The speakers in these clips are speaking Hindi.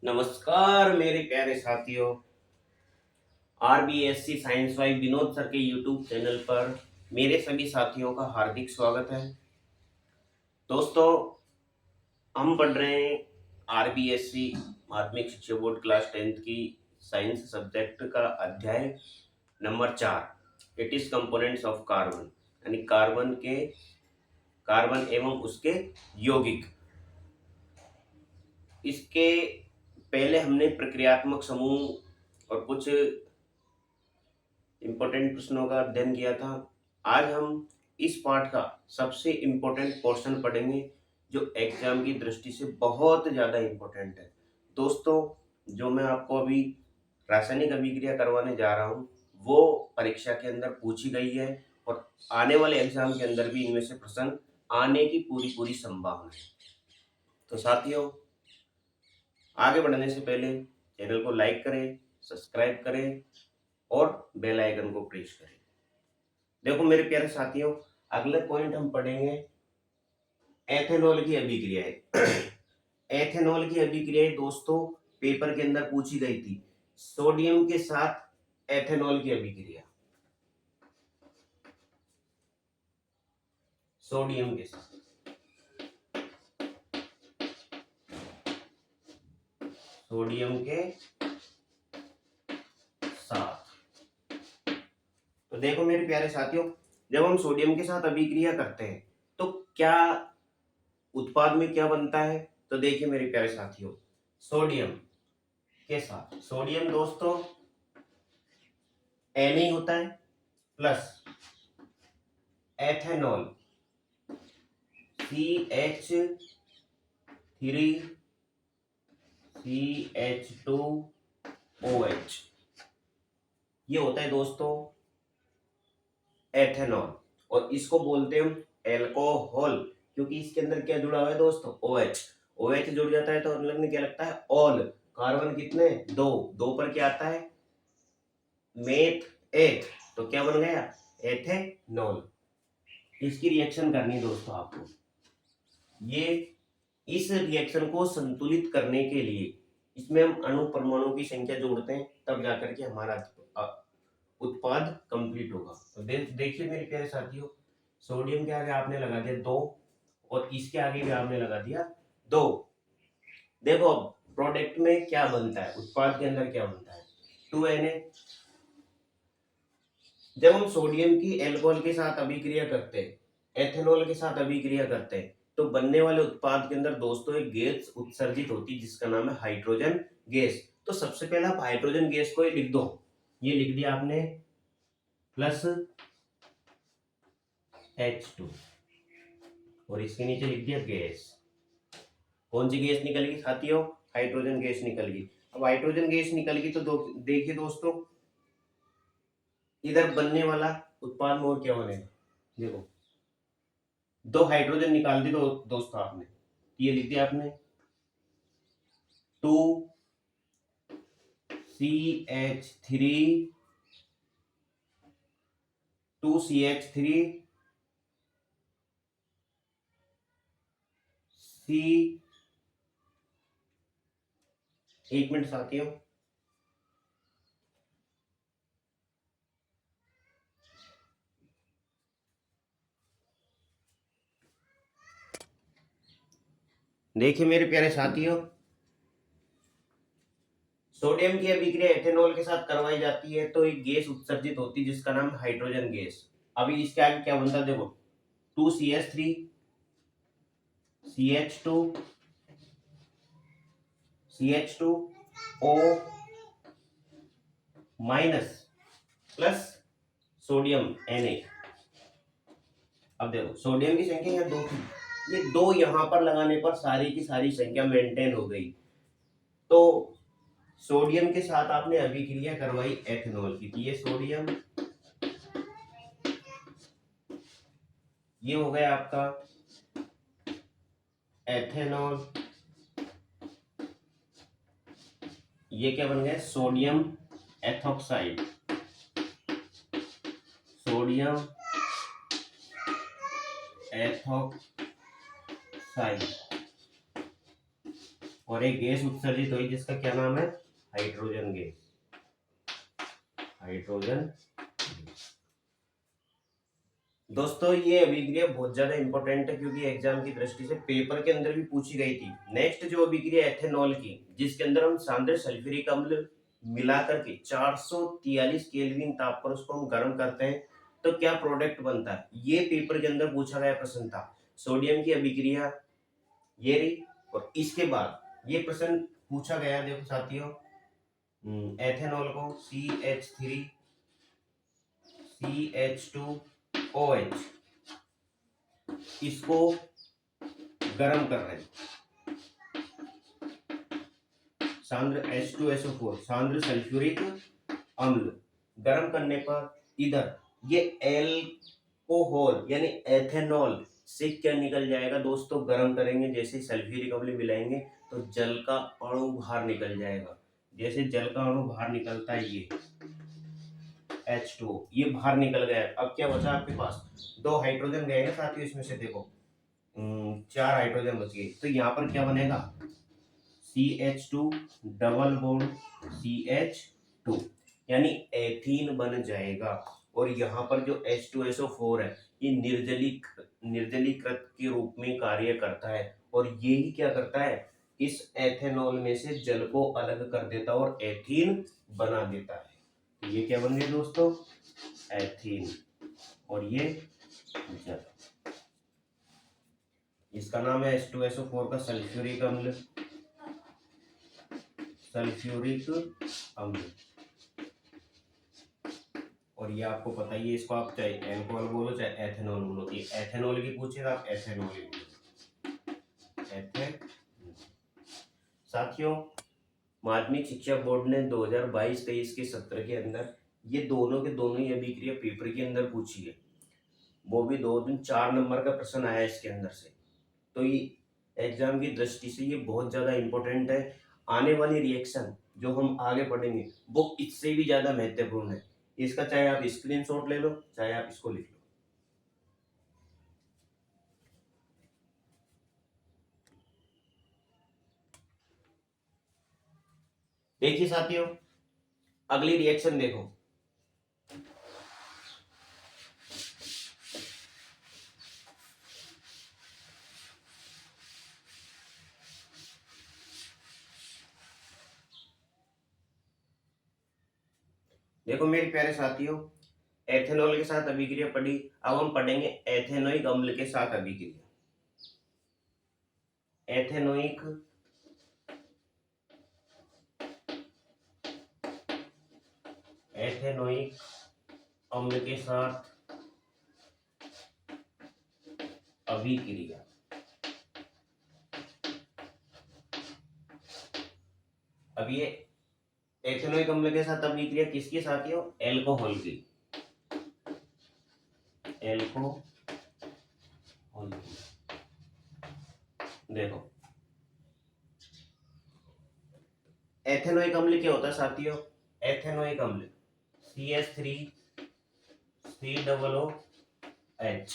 नमस्कार मेरे प्यारे साथियों। RBSC science Y Vinod sir के यूट्यूब चैनल पर मेरे सभी साथियों का हार्दिक स्वागत है। दोस्तों, हम पढ़ रहे हैं आरबीएससी माध्यमिक शिक्षा बोर्ड क्लास 10th की साइंस सब्जेक्ट का अध्याय number 4, it is components of carbon, यानी कार्बन एवं उसके यौगिक। इसके पहले हमने प्रक्रियात्मक समूह और कुछ इंपॉर्टेंट प्रश्नों का अध्ययन किया था। आज हम इस पाठ का सबसे इम्पोर्टेंट पोर्शन पढ़ेंगे जो एग्जाम की दृष्टि से बहुत ज़्यादा इम्पोर्टेंट है। दोस्तों, जो मैं आपको अभी रासायनिक अभिक्रिया करवाने जा रहा हूँ वो परीक्षा के अंदर पूछी गई है और आने वाले एग्जाम के अंदर भी इनमें से प्रश्न आने की पूरी पूरी संभावना है। तो साथियों, आगे बढ़ने से पहले चैनल को लाइक करें, सब्सक्राइब करें और बेल आइकन को प्रेस करें। देखो मेरे प्यारे साथियों, अगले पॉइंट हम पढ़ेंगे एथेनॉल की अभिक्रियाएं। एथेनॉल की अभिक्रियाएं दोस्तों पेपर के अंदर पूछी गई थी। सोडियम के साथ एथेनॉल की अभिक्रिया, सोडियम के साथ सोडियम के साथ। तो देखो मेरे प्यारे साथियों, जब हम सोडियम के साथ अभिक्रिया करते हैं तो क्या उत्पाद में क्या बनता है। तो देखिए मेरे प्यारे साथियों, सोडियम के साथ सोडियम दोस्तों Na होता है प्लस एथेनॉल CH3CH2OH, ये होता है दोस्तों एथेनॉल। और इसको बोलते हैं हम एल्कोहल, क्योंकि इसके अंदर क्या जुड़ा हुआ है दोस्तों, OH। OH जुड़ जाता है तो अलग में क्या लगता है, ऑल। कार्बन कितने, दो, दो पर क्या आता है, मेथ एक, तो क्या बन गया, एथेनॉल। इसकी रिएक्शन करनी है दोस्तों आपको। ये इस रिएक्शन को संतुलित करने के लिए इसमें हम अणु परमाणु की संख्या जोड़ते हैं, तब जाकर के हमारा उत्पाद कंप्लीट होगा। तो देखिए मेरे प्यारे साथियों, सोडियम के आगे आपने लगा दिया दो और इसके आगे भी आपने लगा दिया दो। देखो अब प्रोडक्ट में क्या बनता है, उत्पाद के अंदर क्या बनता है, 2Na। जब हम सोडियम की एल्कोहल के साथ अभिक्रिया करते हैं, एथेनॉल के साथ अभिक्रिया करते हैं, तो बनने वाले उत्पाद के अंदर दोस्तों एक गैस उत्सर्जित होती है जिसका नाम है हाइड्रोजन गैस। तो सबसे पहले आप हाइड्रोजन गैस को ही लिख दो, ये लिख दिया आपने प्लस H2 और इसके नीचे लिख दिया गैस। कौन सी गैस निकल गई साथियों, हाइड्रोजन गैस निकल गई। अब हाइड्रोजन गैस निकल गई तो देखिए दोस्तों, इधर बनने वाला उत्पाद में और क्या बनेगा, देखो दो हाइड्रोजन निकाल दी दोस्तों आपने, ये लिख दिया आपने 2CH3 2CH3 C। एक मिनट साथियों, देखिए मेरे प्यारे साथियों, सोडियम की अभिक्रिया एथेनॉल के साथ करवाई जाती है तो एक गैस उत्सर्जित होती है जिसका नाम हाइड्रोजन गैस। अभी इसके आगे क्या बनता है, देखो 2CH3 CH2 CH2O minus plus sodium Na। अब देखो सोडियम की संख्या यहाँ दो थी, ये दो यहाँ पर लगाने पर सारी की सारी संख्या मेंटेन हो गई। तो सोडियम के साथ आपने अभिक्रिया करवाई एथेनॉल की, ये सोडियम, ये हो गया आपका एथेनॉल, ये क्या बन गया, सोडियम एथॉक्साइड, सोडियम एथॉक्साइड। और एक गैस उत्सर्जित हुई जिसका क्या नाम है, हाइड्रोजन गैस, हाइड्रोजन। दोस्तों ये अभिक्रिया बहुत ज्यादा इंपॉर्टेंट है क्योंकि एग्जाम की दृष्टि से पेपर के अंदर भी पूछी गई थी। नेक्स्ट जो अभिक्रिया एथेनॉल की, जिसके अंदर हम सांद्र सल्फ्यूरिक अम्ल मिलाकर के 443 केल्विन ताप पर उसको हम गर्म करते हैं तो क्या प्रोडक्ट बनता है, ये पेपर के अंदर पूछा गया प्रश्न था। सोडियम की अभिक्रिया ये रही, और इसके बाद ये प्रश्न पूछा गया, देखो साथियों, एथेनॉल को CH3CH2OH इसको गर्म कर रहे हैं, सांद्र H2SO4 सांद्र सल्फ्यूरिक अम्ल गर्म करने पर इधर ये एल्कोहल यानी एथेनॉल से क्या निकल जाएगा दोस्तों, गर्म करेंगे जैसे सल्फ्यूरिक अम्ल मिलाएंगे तो जल का अणु बाहर निकल जाएगा। जैसे जल का अणु बाहर निकलता है ये H2O ये बाहर निकल गया। अब क्या बचा आपके पास, 2 हाइड्रोजन गए ना साथियों, इसमें से देखो 4 हाइड्रोजन बच गए, तो यहाँ पर क्या बनेगा CH2 डबल बॉन्ड CH2 यानी एथीन बन जाएगा। और यहाँ पर जो H2SO4 है ये निर्जलीकृत के रूप में कार्य करता है, और ये ही क्या करता है, इस एथेनॉल में से जल को अलग कर देता है और एथीन बना देता है। तो ये क्या बन गया दोस्तों, एथीन, और ये जल। इसका नाम है H2SO4 का सल्फ्यूरिक अम्ल, सल्फ्यूरिक अम्ल। और ये आपको पता ही है, इसको आप चाहे एल्कोहल बोलो चाहे एथेनॉल बोलो, ये एथेनॉल की पूछेगा आप एथेनॉल ही बोलो, एथेनॉल। साथियों माध्यमिक शिक्षा बोर्ड ने 2022-23 के सत्र के अंदर ये दोनों के दोनों ही अभिक्रिया पेपर के अंदर पूछी है, वो भी 2 दिन 4 नंबर का प्रश्न आया इसके अंदर से। तो ये एग्जाम की दृष्टि से ये बहुत ज्यादा इंपॉर्टेंट है। आने वाली रिएक्शन जो हम आगे पढ़ेंगे वो इससे भी ज्यादा महत्वपूर्ण है। इसका चाहे आप स्क्रीनशॉट ले लो चाहे आप इसको लिख लो। देखिए साथियों अगली रिएक्शन देखो, देखो मेरे प्यारे साथियों, एथेनॉल के साथ अभिक्रिया पढ़ी, अब हम पढ़ेंगे एथेनोइक अम्ल के साथ अभिक्रिया। एथेनोइक एथेनोइक अम्ल के साथ अभिक्रिया। अब ये एथेनोइक अम्ल के साथ अभिक्रिया किसकी साथियों, एल्कोहल की, एल्कोहल। देखो एथेनोइक अम्ल क्या होता है साथियों, एथेनोइक अम्ल CH3COOH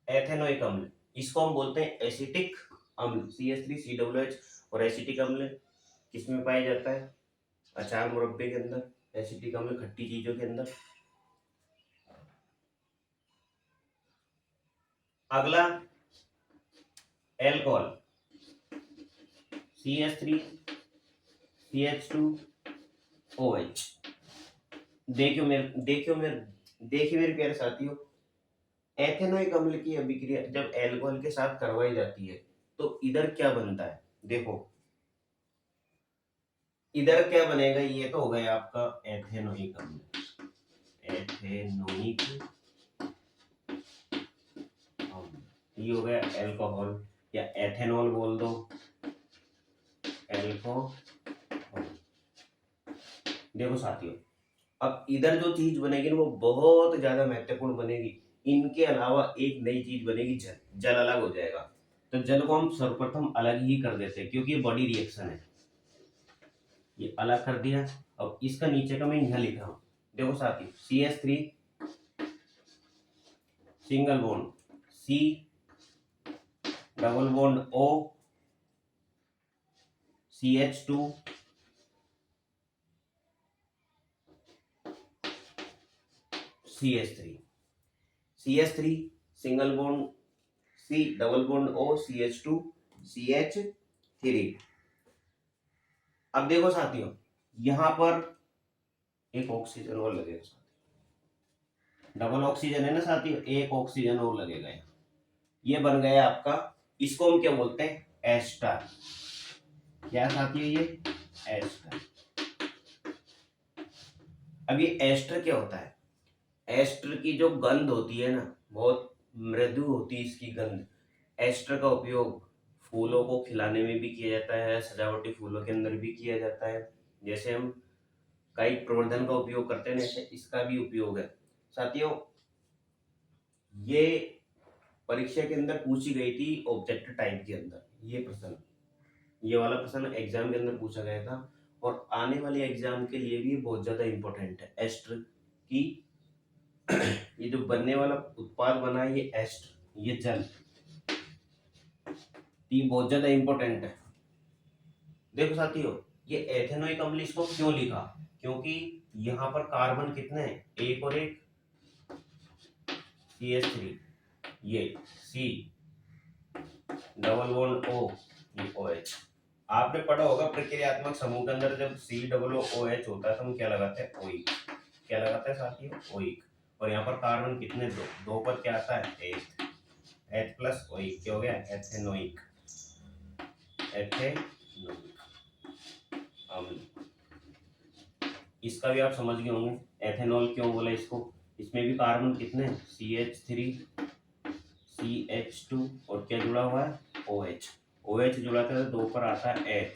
एथेनोइक अम्ल, इसको हम बोलते हैं एसिटिक अम्ल CH3COOH। और एसिटिक अम्ल किसमें पाया जाता है, अचार मुरब्बे के अंदर, एसिटिक अम्ल खट्टी चीजों के अंदर। अगला एल्कोहल CH3CH2OH। देखियो मेरे प्यारे साथियों, एथेनोइक अम्ल की अभिक्रिया जब एल्कोहल के साथ करवाई जाती है तो इधर क्या बनता है, देखो इधर क्या बनेगा, ये तो हो गया आपका एथेनोइक अम्ल, एथेनोइक अम्ल, ये हो गया एल्कोहल या एथेनॉल बोल दो, एल्कोहल। देखो साथियों अब इधर जो चीज बनेगी ना वो बहुत ज्यादा महत्वपूर्ण बनेगी। इनके अलावा एक नई चीज बनेगी, जल। जल अलग हो जाएगा, तो जल को हम सर्वप्रथम अलग ही कर देते हैं क्योंकि ये बड़ी रिएक्शन है, ये अलग कर दिया। अब इसका नीचे का मैं यहाँ लिखा हूं, देखो साथियों CH3 single bond C double bond O CH2 CH3, CH3 single bond C double bond O CH2 CH3। अब देखो साथियों, यहां पर एक ऑक्सीजन और लगेगा, डबल ऑक्सीजन है ना साथियों, एक ऑक्सीजन और लगेगा यहाँ। ये बन गया आपका, इसको हम क्या बोलते हैं, एस्टर। क्या साथियों, ये एस्टर। अब ये एस्टर क्या होता है, एस्टर की जो गंध होती है ना, बहुत मृदु होती है इसकी गंध। एस्टर का उपयोग फूलों को खिलाने में भी किया जाता है, सजावटी फूलों के अंदर भी किया जाता है। जैसे हम कायिक प्रवर्धन का उपयोग करते हैं, ऐसे इसका भी उपयोग है साथियों। ये परीक्षा के अंदर पूछी गई थी ऑब्जेक्ट टाइप के अंदर, ये प्रश्न, ये वाला प्रश्न एग्जाम के अंदर पूछा गया था, और आने वाले एग्जाम के लिए भी बहुत ज्यादा इंपॉर्टेंट है। एस्टर की ये जो बनने वाला उत्पाद बना है, ये एस्टर, ये जल, ये बहुत ज्यादा इंपॉर्टेंट है। देखो साथियों, ये एथेनोइक अम्ल इसको क्यों लिखा, क्योंकि यहाँ पर कार्बन कितने हैं, एक और एक, CH3, ये C डबल बॉन्ड O, ये OH। आपने पढ़ा होगा प्रक्रियात्मक समूह के अंदर जब COOH होता है तो हम क्या लगाते हैं, ओइक। क्या लगाते हैं साथियों, ओइक। और यहाँ पर कार्बन कितने, दो, दो पर क्या आता है, एथ, एथ प्लस ओइक, क्या हो गया, एथेनोइक, एथेनोइक अम्ल। इसका भी आप समझ गए होंगे, एथेनॉल क्यों बोला इसको। इसमें भी कार्बन कितने, CH3 CH2 और क्या जुड़ा हुआ है, OH। OH जुड़ा था तो दो पर आता है एथ,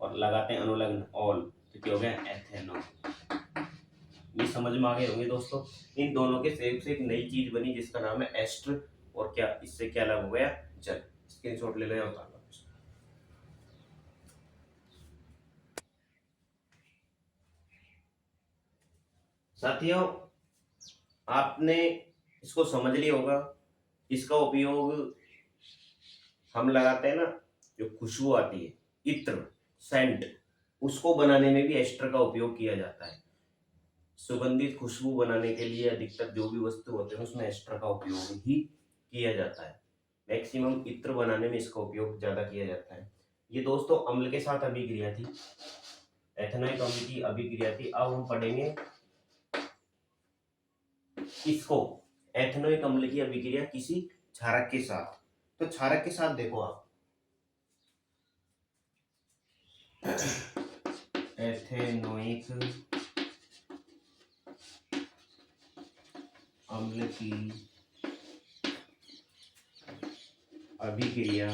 और लगाते हैं अनुलग्न ऑल, तो क्या हो गया, एथेनॉल। ये समझ में आ गए होंगे दोस्तों। इन दोनों के सेम से एक नई चीज बनी जिसका नाम है एस्टर, और क्या इससे क्या अलग हो गया, जल। स्क्रीनशॉट ले लो या उतार लो। साथियों, आपने इसको समझ लिया होगा। इसका उपयोग हम लगाते हैं ना, जो खुशबू आती है, इत्र, सेंट, उसको बनाने में भी एस्टर का उपयोग किया जाता है। सुगंधित खुशबू बनाने के लिए अधिकतर जो भी वस्तु होते हैं उसमें एस्टर का उपयोग ही किया जाता है। मैक्सिमम इत्र बनाने में इसका उपयोग ज्यादा किया जाता है। ये दोस्तों अम्ल के साथ अभिक्रिया थी, एथेनॉइक अम्ल की अभिक्रिया थी। अब हम पढ़ेंगे इसको, एथेनॉइक अम्ल की अभिक्रिया किसी क्षारक के साथ। तो क्षारक के साथ देखो आप, एथेनोइक अम्ल की अभिक्रिया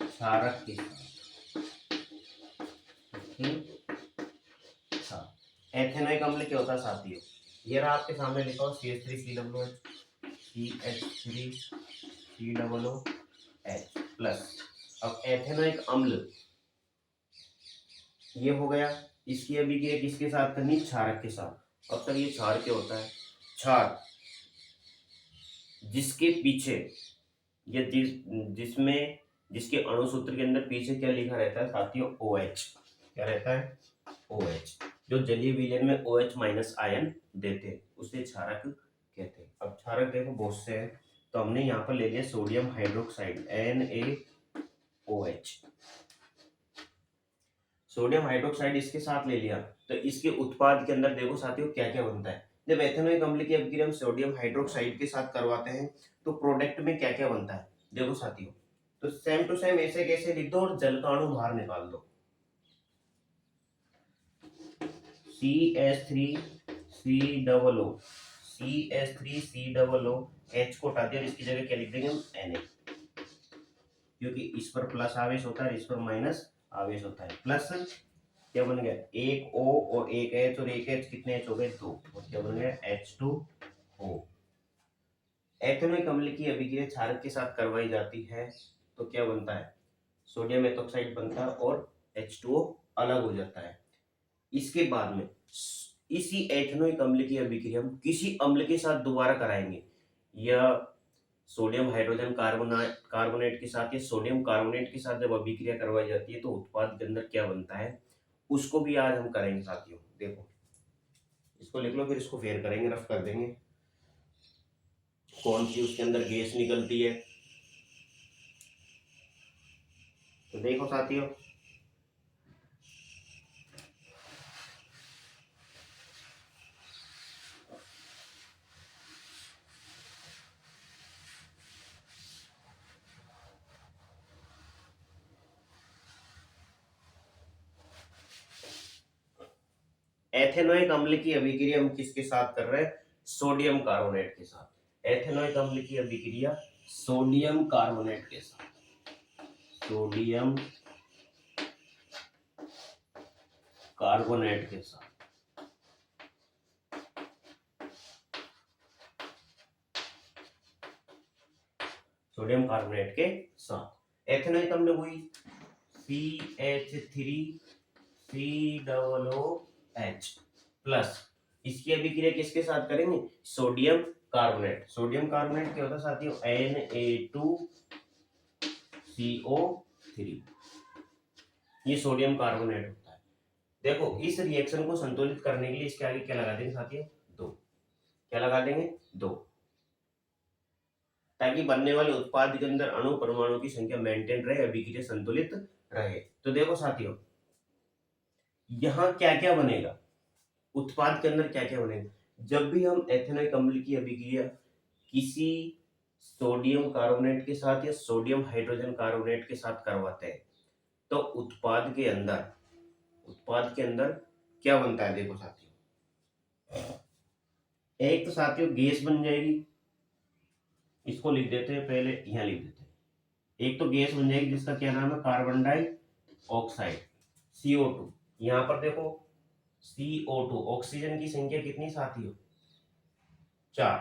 क्षारक के साथ। एथेनोइक अम्ल क्या होता है साथियों, ये रहा आपके सामने लिखा हो, CH3COOH, CH3COOH प्लस। अब एथेनोइक अम्ल ये हो गया, इसकी अभिक्रिया किसके साथ करनी, क्षारक के साथ। अब सर ये क्षार क्या होता है, क्षार जिसके पीछे या जिसमें जिसके अणु सूत्र के अंदर पीछे क्या लिखा रहता है साथियों, OH। क्या रहता है, OH, जो जलीय विलयन में OH माइनस आयन देते हैं उसे क्षारक कहते हैं। अब क्षारक देखो बहुत से हैं, तो हमने यहाँ पर ले लिया sodium hydroxide, NaOH। Sodium hydroxide इसके साथ ले लिया, तो इसके उत्पाद के अंदर देखो साथियों क्या क्या बनता है। जब एथेनोइक अम्ल की अभिक्रिया हम सोडियम हाइड्रोक्साइड के साथ करवाते हैं तो प्रोडक्ट में क्या क्या बनता है, देखो साथियों। तो सेम टू सेम ऐसे कैसे लिख दो और जल का अणु बाहर निकाल दो, CH3COO, CH3COO, H को हटा दिया और इसकी जगह क्या लिख देंगे हम, Na, क्योंकि इस पर प्लस आवेश होता है, इस पर माइनस आवेश होता है। प्लस क्या बन गया, एक O और एक H, और एक H कितने H हो गए, दो, और क्या बन गया, H2O। एथेनोइक अम्ल की अभिक्रिया क्षारक के साथ करवाई जाती है तो क्या बनता है, सोडियम एथोक्साइड बनता है और H2O अलग हो जाता है। इसके बाद में इसी एथेनोइक अम्ल की अभिक्रिया हम किसी अम्ल के साथ दोबारा कराएंगे, या सोडियम हाइड्रोजन कार्बोनेट के साथ या सोडियम कार्बोनेट के साथ जब अभिक्रिया करवाई जाती है तो उत्पाद के अंदर क्या बनता है, उसको भी आज हम करेंगे साथियों। देखो इसको लिख लो, फिर इसको फेर करेंगे, रफ कर देंगे। कौन सी उसके अंदर गैस निकलती है, तो देखो साथियों, एथेनोइक अम्ल की अभिक्रिया हम किसके साथ कर रहे हैं, सोडियम कार्बोनेट के साथ। एथेनोइक अम्ल की अभिक्रिया सोडियम कार्बोनेट के साथ, सोडियम कार्बोनेट के साथ। सोडियम कार्बोनेट के साथ एथेनोइक अम्ल हुई CH3COOH प्लस, इसकी अभिक्रिया किसके साथ करेंगे, सोडियम कार्बोनेट। सोडियम कार्बोनेट क्या होता है साथियों, Na2CO3, ये सोडियम कार्बोनेट होता है। देखो इस रिएक्शन को संतुलित करने के लिए इसके आगे क्या लगा देंगे साथियों, दो। क्या लगा देंगे, दो, ताकि बनने वाले उत्पाद के अंदर अणु परमाणु की संख्या मेंटेन रहे, अभिक्रिया संतुलित रहे। तो देखो साथियों, यहां क्या क्या बनेगा, उत्पाद के अंदर क्या क्या बनेगा, जब भी हम एथेनोइक अम्ल की अभिक्रिया किसी सोडियम कार्बोनेट के साथ या सोडियम हाइड्रोजन कार्बोनेट के साथ करवाते हैं, तो उत्पाद के अंदर क्या बनता है, देखो साथियों, एक तो साथियों गैस बन जाएगी, इसको लिख देते हैं, पहले यहां लिख देते हैं। एक तो गैस बन जाएगी जिसका क्या नाम है, कार्बन डाइऑक्साइड, CO2। यहां पर देखो CO2, ऑक्सीजन की संख्या कितनी साथियों, 4,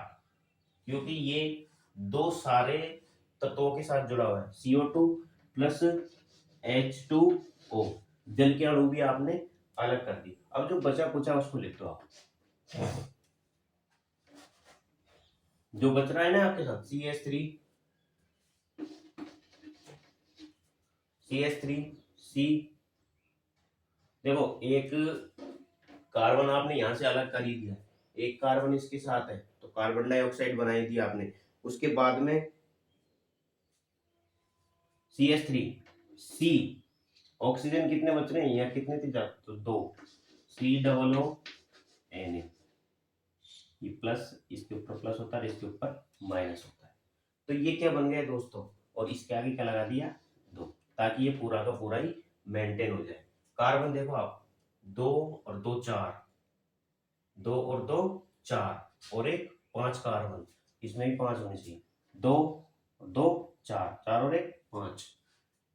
क्योंकि ये दो सारे तत्वों के साथ जुड़ा हुआ है, CO2 प्लस H2O। जल के अणु भी आपने अलग कर दी। अब जो बचा कुचा उसको लिख दो आप, जो बच रहा है ना आपके साथ, CH3C। देखो एक कार्बन आपने यहां से अलग कर ही दिया, एक कार्बन इसके साथ है तो कार्बन डाइऑक्साइड बनाई दी आपने। उसके बाद में CH3C, ऑक्सीजन कितने बच रहे हैं, या कितने थे, तो 2, COONA, ये प्लस, इसके ऊपर प्लस होता है, इसके ऊपर माइनस होता है। तो ये क्या बन गया दोस्तों, और इसके आगे क्या लगा दिया, 2, ताकि ये पूरा का पूरा ही मेंटेन हो जाए। कार्बन देखो आप, 2 और 2 4, 2 और 2 4, और एक 5 कार्बन, इसमें भी 5 होने चाहिए, 2 और 2 4, 4 और 1 5।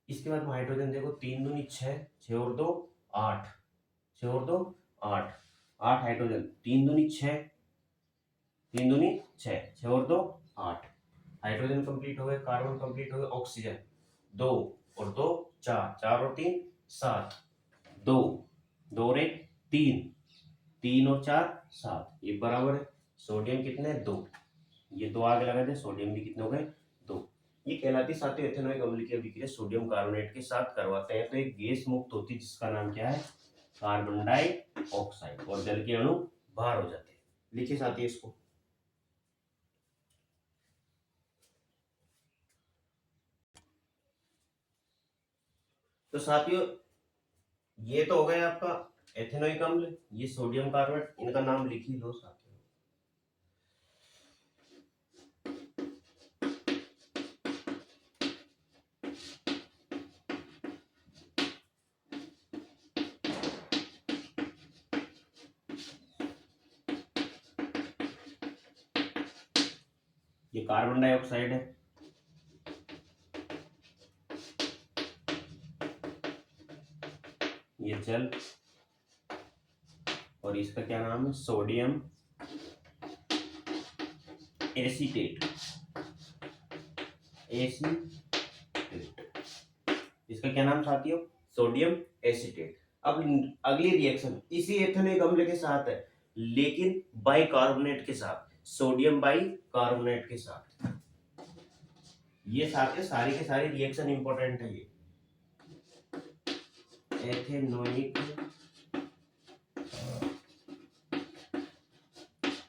इसके बाद हाइड्रोजन देखो, 3 दूनी 6, 6 और 2 8, 6 और 2 8, 8 हाइड्रोजन, 3 दूनी 6, 3 दूनी 6, 6 और 2 8। हाइड्रोजन कंप्लीट हो गए, कार्बन कंप्लीट हो गए, ऑक्सीजन 2 और 2 4, 4 और 3 7, 2, 2 और 1 3, 3 और 4 7, ये बराबर है। सोडियम कितने, 2, ये 2 आगे लगा दे, सोडियम भी कितने हो गए, 2। ये कहलाती साथियों एथेनोइक अम्ल की अभिक्रिया सोडियम कार्बोनेट के साथ करवाते हैं तो एक गैस मुक्त होती है जिसका नाम क्या है, कार्बन डाइऑक्साइड, और जल के अणु बाहर हो जाते हैं। लिखिए साथियों इसको। तो साथियों ये तो हो गया आपका एथेनोइक अम्ल, ये सोडियम कार्बोनेट, इनका नाम लिख ही लो साथियों। ये कार्बन डाइऑक्साइड है, ये जल, और इसका क्या नाम है, सोडियम एसीटेट, इसका क्या नाम साथियों, सोडियम एसीटेट। अब अगली रिएक्शन इसी एथेनोइक अम्ल के साथ है, लेकिन बाइकार्बोनेट के साथ, सोडियम बाइकार्बोनेट के साथ। ये सारी के सारी रिएक्शन इंपॉर्टेंट है। ये एथेनोइक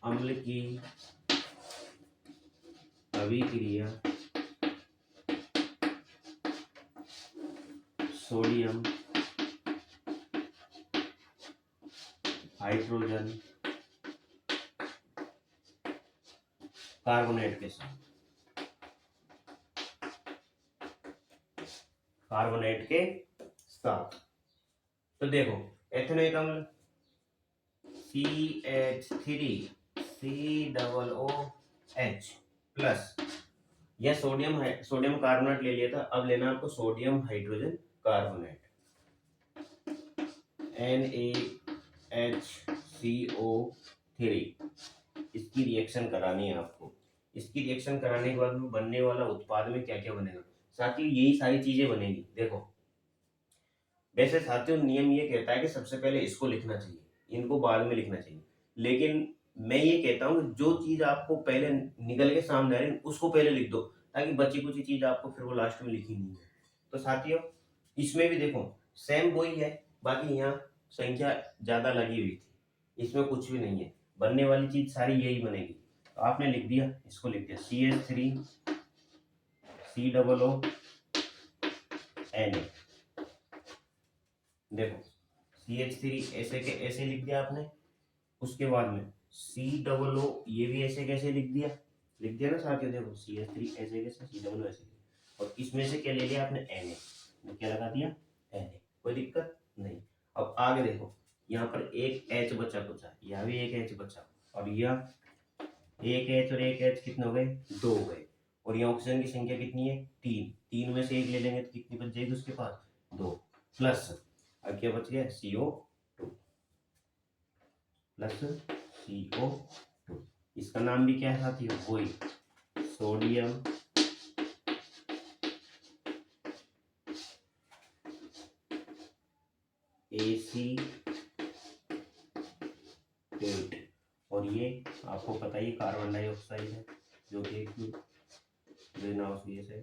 अम्ल की अभिक्रिया सोडियम हाइड्रोजन कार्बोनेट के साथ, कार्बोनेट के साथ। तो देखो एथेनोइक अम्ल CH3COOH प्लस, यह सोडियम कार्बोनेट ले लिया था, अब लेना आपको सोडियम हाइड्रोजन कार्बोनेट NaHCO3। इसकी रिएक्शन करानी है आपको। इसकी रिएक्शन कराने के बाद में बनने वाला उत्पाद में क्या क्या बनेगा साथियों, यही सारी चीजें बनेगी। देखो वैसे साथियों नियम ये कहता है कि सबसे पहले इसको लिखना चाहिए, इनको बाद में लिखना चाहिए, लेकिन मैं ये कहता हूँ जो चीज आपको पहले निकल के सामने आ रही है उसको पहले लिख दो, ताकि बची कुछ चीज आपको फिर वो लास्ट में लिखी नहीं है। तो साथियों इसमें भी देखो सेम वही है, बाकी यहाँ संख्या ज्यादा लगी हुई थी, इसमें कुछ भी नहीं है, बनने वाली चीज सारी यही बनेगी। तो आपने लिख दिया, इसको लिख दिया CH3COONA। देखो CH3 ऐसे के ऐसे लिख दिया आपने, उसके बाद में COO ये भी ऐसे कैसे लिख दिया ना साथियों। देखो CH3 ऐसे कैसे, COO ऐसे, और इसमें से क्या ले लिया आपने Na, क्या लगा दिया Na, कोई दिक्कत नहीं। अब आगे देखो यहाँ पर एक H बचा कुछ, यहाँ भी एक H बचा, और यह एक H और एक H कितने हो गए, 2 हो गए, और यहाँ ऑक्सीजन की संख्या कितनी है, 3, 3 में से एक ले लेंगे तो कितनी बच जाएगी उसके पास, 2, प्लस अब क्या बच गया CO2 प्लस CO2। इसका नाम भी क्या है साथियों, वही सोडियम एसीटेट, और ये आपको पता ही कार्बन डाइऑक्साइड है जो कि एक ग्रीन हाउस गैस है।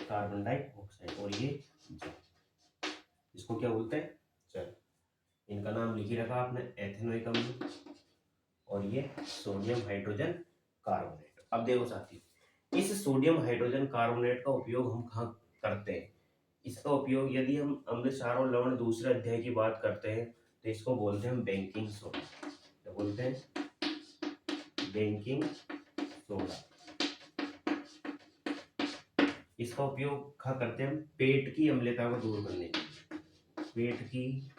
कार्बन डाइऑक्साइड, और ये इसको क्या बोलते हैं, चल इनका नाम लिखी रखा आपने एथेनोइक अम्ल, और ये सोडियम हाइड्रोजन कार्बोनेट। अब देखो साथियों इस सोडियम हाइड्रोजन कार्बोनेट का उपयोग हम कहाँ करते हैं, इसका उपयोग यदि हम अम्ल क्षार और लवण दूसरे अध्याय की बात करते हैं तो इसको बोलते हैं हम बेकिंग सोडा। क्या बोलते हैं, बेकिंग सोडा। इसका उपयोग कहाँ करते हैं हम, पेट की अम्लता को दूर करने के लिए, पेट की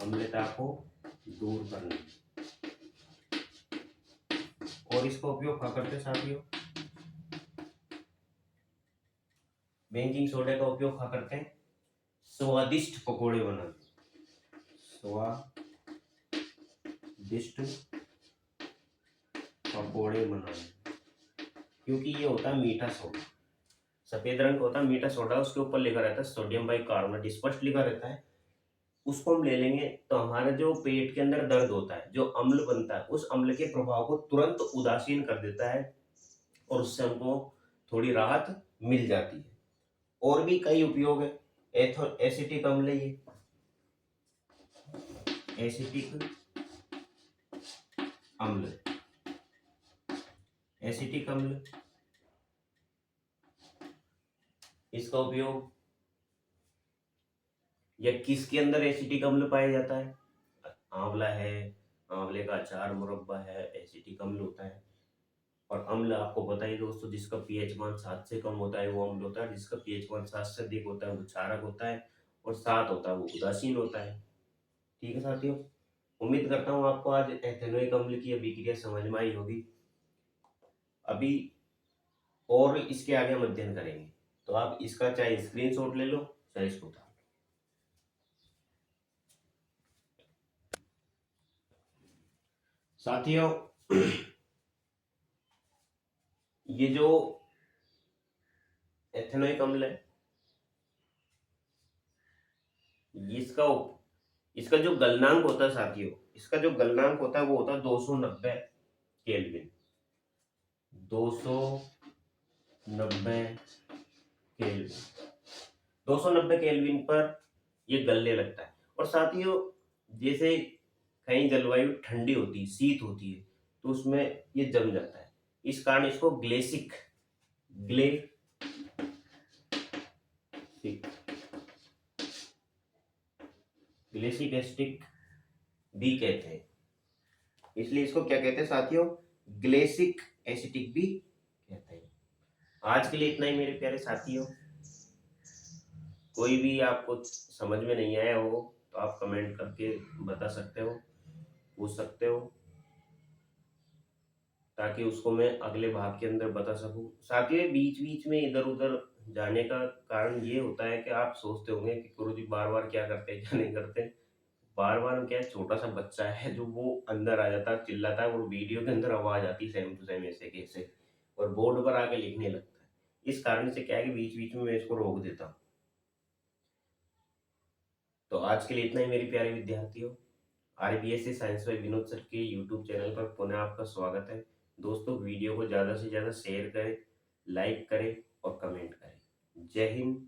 अम्लता को दूर करने, और इसका उपयोग कहाँ करते हैं साथियों, बेकिंग सोडा का उपयोग कहाँ करते हैं, स्वादिष्ट पकोड़े बनाने, स्वादिष्ट पकोड़े बनाने, क्योंकि ये होता है मीठा सोडा, सफेद रंग का होता है मीठा सोडा, उसके ऊपर लिखा रहता है सोडियम बाइकार्बोनेट, स्पष्ट लिखा रहता है। उसको हम ले लेंगे तो हमारा जो पेट के अंदर दर्द होता है, जो अम्ल बनता है, उस अम्ल के प्रभाव को तुरंत उदासीन कर देता है, और उससे हमको थोड़ी राहत मिल जाती है। और भी कई उपयोग है। एसिटिक अम्ल, ये एसिटिक अम्ल, एसिटिक अम्ल, इसका उपयोग या किसके अंदर एसिटिक अम्ल पाया जाता है, आंवला है, आंवले का अचार, मुरब्बा है, एसिटिक अम्ल होता है। और अम्ल आपको पता ही दोस्तों, जिसका पीएच मान 7 से कम होता है वो अम्ल होता है, जिसका पीएच मान 7 से अधिक होता है वो क्षारक होता है, और 7 होता है वो उदासीन होता है। ठीक है साथियों, उम्मीद करता हूँ आपको आज एथेनोइक अम्ल की अभिक्रिया समझ में आई होगी। अभी और इसके आगे हम अध्ययन करेंगे, तो आप इसका चाहे स्क्रीनशॉट ले लो चाहे इसको उतार लो। साथियों ये जो एथेनोइक अम्ल है इसका इसका जो गलनांक होता है साथियों, इसका जो गलनांक होता है वो होता है 290 केल्विन। 290 केल्विन, 290 केल्विन पर ये गलने लगता है। और साथियों, जैसे कहीं जलवायु ठंडी होती है, शीत होती है, तो उसमें ये जम जाता है। इस कारण इसको ग्लेसिक ग्लेसिक एसिटिक भी कहते हैं। इसलिए इसको क्या कहते हैं साथियों? ग्लेसिक एसिटिक भी कहते हैं। आज के लिए इतना ही मेरे प्यारे साथियों। कोई भी आपको समझ में नहीं आया हो तो आप कमेंट करके बता सकते हो, पूछ सकते हो, ताकि उसको मैं अगले भाग के अंदर बता सकूं। साथियों, बीच बीच में इधर उधर जाने का कारण ये होता है कि आप सोचते होंगे कि गुरुजी बार बार क्या करते हैं क्या नहीं करते। बार बार क्या है, छोटा सा बच्चा है जो वो अंदर आ जाता है, चिल्लाता है और वीडियो के अंदर आवाज आती है सेम टू सेम ऐसे कैसे, और बोर्ड पर आके लिखने लगता है। इस कारण से क्या है कि बीच बीच में मैं इसको रोक देता हूँ। तो आज के लिए इतना ही मेरे प्यारे विद्यार्थियों। RBSC science by Vinod sir के यूट्यूब चैनल पर पुनः आपका स्वागत है। दोस्तों, वीडियो को ज़्यादा से ज़्यादा शेयर करें, लाइक करें और कमेंट करें। जय हिंद,